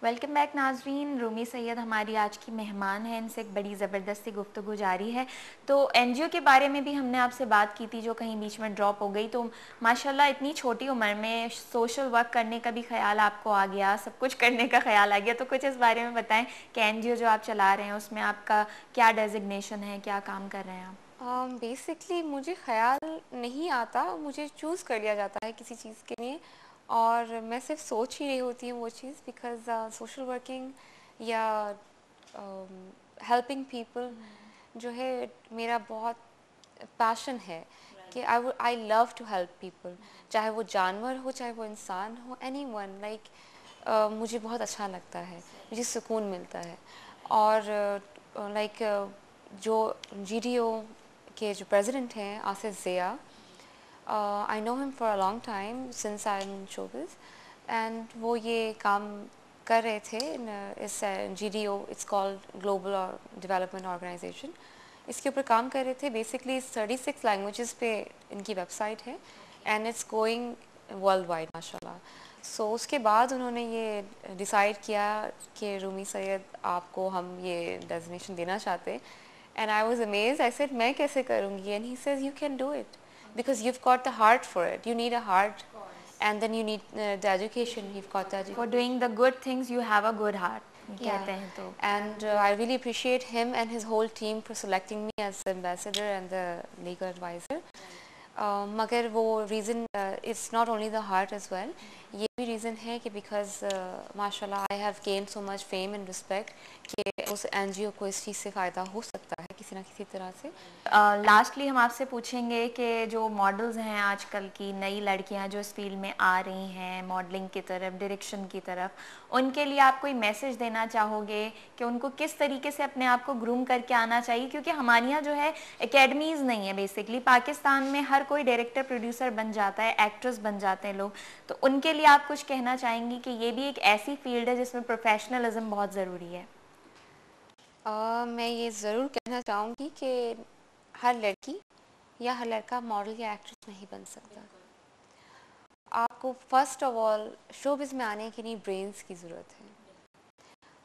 Welcome back नाजरीन। रूमी सैयद हमारी आज की मेहमान है, इनसे एक बड़ी ज़बरदस्ती गुफ्तगू जारी है। तो एनजीओ के बारे में भी हमने आपसे बात की थी जो कहीं बीच में ड्रॉप हो गई। तो माशाल्लाह इतनी छोटी उम्र में सोशल वर्क करने का भी ख्याल आपको आ गया, सब कुछ करने का ख्याल आ गया। तो कुछ इस बारे में बताएं कि एनजीओ जो आप चला रहे हैं उसमें आपका क्या डेजिग्नेशन है, क्या काम कर रहे हैं आप? बेसिकली मुझे ख़्याल नहीं आता, मुझे चूज़ कर लिया जाता है किसी चीज़ के लिए और मैं सिर्फ सोच ही रही होती हूँ वो चीज़। बिकॉज़ सोशल वर्किंग या हेल्पिंग पीपल जो है मेरा बहुत पैशन है कि I love to help people, चाहे वो जानवर हो चाहे वो इंसान हो, एनीवन लाइक मुझे बहुत अच्छा लगता है, मुझे सुकून मिलता है। और लाइक जो जीडीओ के जो प्रेसिडेंट हैं Asif Zia, I know him for a long time since I am in showbiz and वो ये काम कर रहे थे इस GDO, it's called global development organisation, इसके ऊपर काम कर रहे थे। बेसिकली 36 लैंग्वेजेस पे इनकी वेबसाइट है and it's going world wide माशाल्लाह। सो उसके बाद उन्होंने ये डिसाइड किया कि रूमी सैयद आपको हम ये डेजिग्नेशन देना चाहते। And I was amazed, I said मैं कैसे करूँगी? And he says you can do it because you've got the heart for it. You need a heart, and then you need the education. You've got the for education. Doing the good things you have a good heart, Yeah, कहते हैं तो। and I really appreciate him and his whole team for selecting me as the ambassador and the legal advisor. मगर वो reason it's not only the heart as well, ये भी reason है कि because माशाल्लाह I have gain so much fame and respect कि उस NGO को इस चीज़ से फ़ायदा हो सकता है किसी ना किसी तरह से। लास्टली हम आपसे पूछेंगे कि जो मॉडल्स हैं आजकल की नई लड़कियां जो इस फील्ड में आ रही हैं मॉडलिंग की तरफ, डायरेक्शन की तरफ, उनके लिए आप कोई मैसेज देना चाहोगे कि उनको किस तरीके से अपने आप को ग्रूम करके आना चाहिए? क्योंकि हमारे यहाँ जो है एकेडमीज़ नहीं है। बेसिकली पाकिस्तान में हर कोई डायरेक्टर प्रोड्यूसर बन जाता है, एक्ट्रेस बन जाते हैं लोग। तो उनके लिए आप कुछ कहना चाहेंगी कि ये भी एक ऐसी फील्ड है जिसमें प्रोफेशनलिज्म बहुत ज़रूरी है? मैं ये ज़रूर कहना चाहूँगी कि हर लड़की या हर लड़का मॉडल या एक्ट्रेस नहीं बन सकता। आपको फ़र्स्ट ऑफ ऑल शोबिज़ में आने के लिए ब्रेन्स की ज़रूरत है।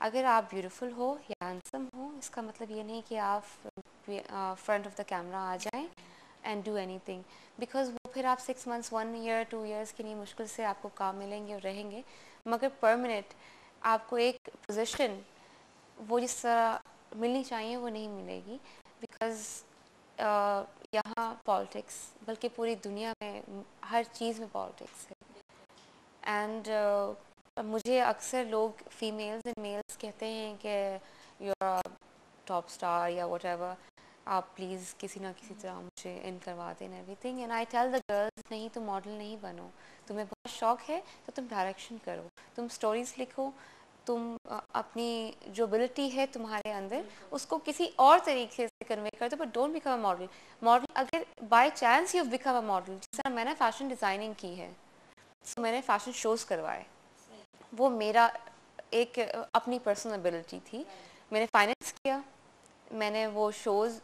अगर आप ब्यूटीफुल हो या हैंडसम हो, इसका मतलब ये नहीं कि आप फ्रंट ऑफ द कैमरा आ जाएं एंड डू एनीथिंग, बिकॉज वो फिर आप 6 मंथ्स 1 ईयर 2 ईयर्स के लिए मुश्किल से आपको काम मिलेंगे और रहेंगे, मगर परमानेंट आपको एक पोजीशन वो जिस तरह मिलनी चाहिए वो नहीं मिलेगी। बिकॉज यहाँ पॉलिटिक्स, बल्कि पूरी दुनिया में हर चीज़ में पॉलिटिक्स है। एंड मुझे अक्सर लोग फीमेल्स एंड मेल्स कहते हैं कि यू आर टॉप स्टार या वट एवर, आप प्लीज़ किसी ना किसी तरह मुझे इन करवा दें everything. And I tell the girls, नहीं तुम मॉडल नहीं बनो, तुम्हें बहुत शौक है तो तुम डायरेक्शन करो, तुम स्टोरीज़ लिखो, तुम अपनी जो एबिलिटी है तुम्हारे अंदर उसको किसी और तरीके से कन्वे कर दो, but don't become a model. Model अगर by chance you become a model, जिस तरह मैंने फ़ैशन डिज़ाइनिंग की है, सो मैंने फ़ैशन शोज़ करवाए, वो मेरा एक अपनी पर्सनल एबिलिटी थी। मैंने फाइनेंस किया, मैंने वो शोज़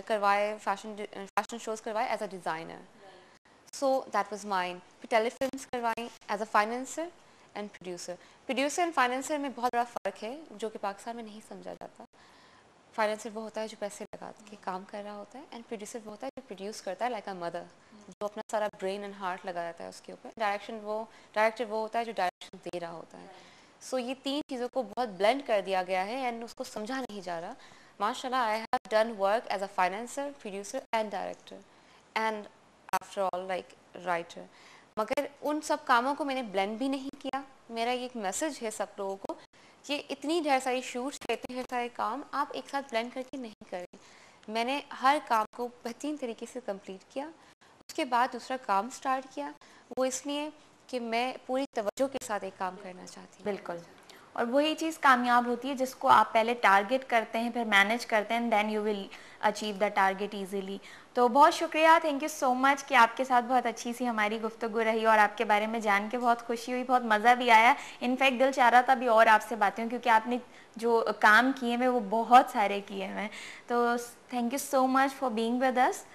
करवाए, फैशन शोज़ करवाए as a designer, so that was mine. फिर टेलीफिल्म्स करवाई as a financer and producer. Producer and financer में बहुत बड़ा फ़र्क है जो कि पाकिस्तान में नहीं समझा जाता। फाइनेंसर वो होता है जो पैसे लगा के काम कर रहा होता है, एंड प्रोड्यूसर वो होता है जो प्रोड्यूस करता है, लाइक अ मदर, जो अपना सारा ब्रेन एंड हार्ट लगा रहता है उसके ऊपर। डायरेक्टर वो होता है जो डायरेक्शन दे रहा होता है। सो ये तीन चीज़ों को बहुत ब्लेंड कर दिया गया है एंड उसको समझा नहीं जा रहा। माशाल्लाह I have done work as a financer, producer and director and after all like writer, मगर उन सब कामों को मैंने ब्लेंड भी नहीं किया। मेरा ये एक मैसेज है सब लोगों को, ये इतनी ढेर सारी शूट्स लेते हैं, सारे काम आप एक साथ ब्लेंड करके नहीं करें। मैंने हर काम को बेहतरीन तरीके से कंप्लीट किया, उसके बाद दूसरा काम स्टार्ट किया, वो इसलिए कि मैं पूरी तवज्जो के साथ एक काम करना चाहती हूँ। बिल्कुल। और वही चीज़ कामयाब होती है जिसको आप पहले टारगेट करते हैं, फिर मैनेज करते हैं, then you will achieve the target easily. तो बहुत शुक्रिया, थैंक यू सो मच कि आपके साथ बहुत अच्छी सी हमारी गुफ्तगू रही और आपके बारे में जान के बहुत खुशी हुई, बहुत मज़ा भी आया। इनफैक्ट दिल चाह रहा था अभी और आपसे बातें हों क्योंकि आपने जो काम किए हैं वो बहुत सारे किए हैं। तो thank you so much for being with us.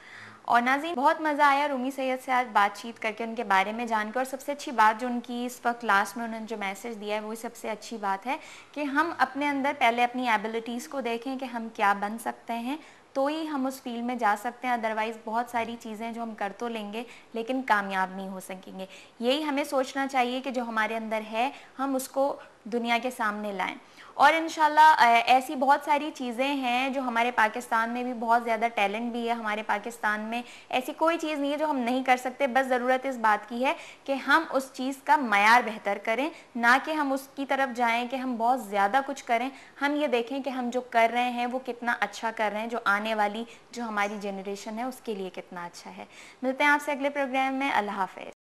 और नाज़रीन, बहुत मज़ा आया रूमी सैयद से आज बातचीत करके, उनके बारे में जानकर। और सबसे अच्छी बात जो उनकी इस वक्त लास्ट में उन्होंने जो मैसेज दिया है, वही सबसे अच्छी बात है कि हम अपने अंदर पहले अपनी एबिलिटीज़ को देखें कि हम क्या बन सकते हैं, तो ही हम उस फील्ड में जा सकते हैं। अदरवाइज़ बहुत सारी चीज़ें जो हम कर तो लेंगे लेकिन कामयाब नहीं हो सकेंगे। यही हमें सोचना चाहिए कि जो हमारे अंदर है हम उसको दुनिया के सामने लाएं। और इंशाल्लाह ऐसी बहुत सारी चीज़ें हैं जो हमारे पाकिस्तान में भी, बहुत ज़्यादा टैलेंट भी है हमारे पाकिस्तान में। ऐसी कोई चीज़ नहीं है जो हम नहीं कर सकते, बस ज़रूरत इस बात की है कि हम उस चीज़ का मयार बेहतर करें, ना कि हम उसकी तरफ जाएं कि हम बहुत ज़्यादा कुछ करें। हम ये देखें कि हम जो कर रहे हैं वो कितना अच्छा कर रहे हैं, जो आने वाली जो हमारी जनरेशन है उसके लिए कितना अच्छा है। मिलते हैं आपसे अगले प्रोग्राम में। अल्लाह हाफ़िज़।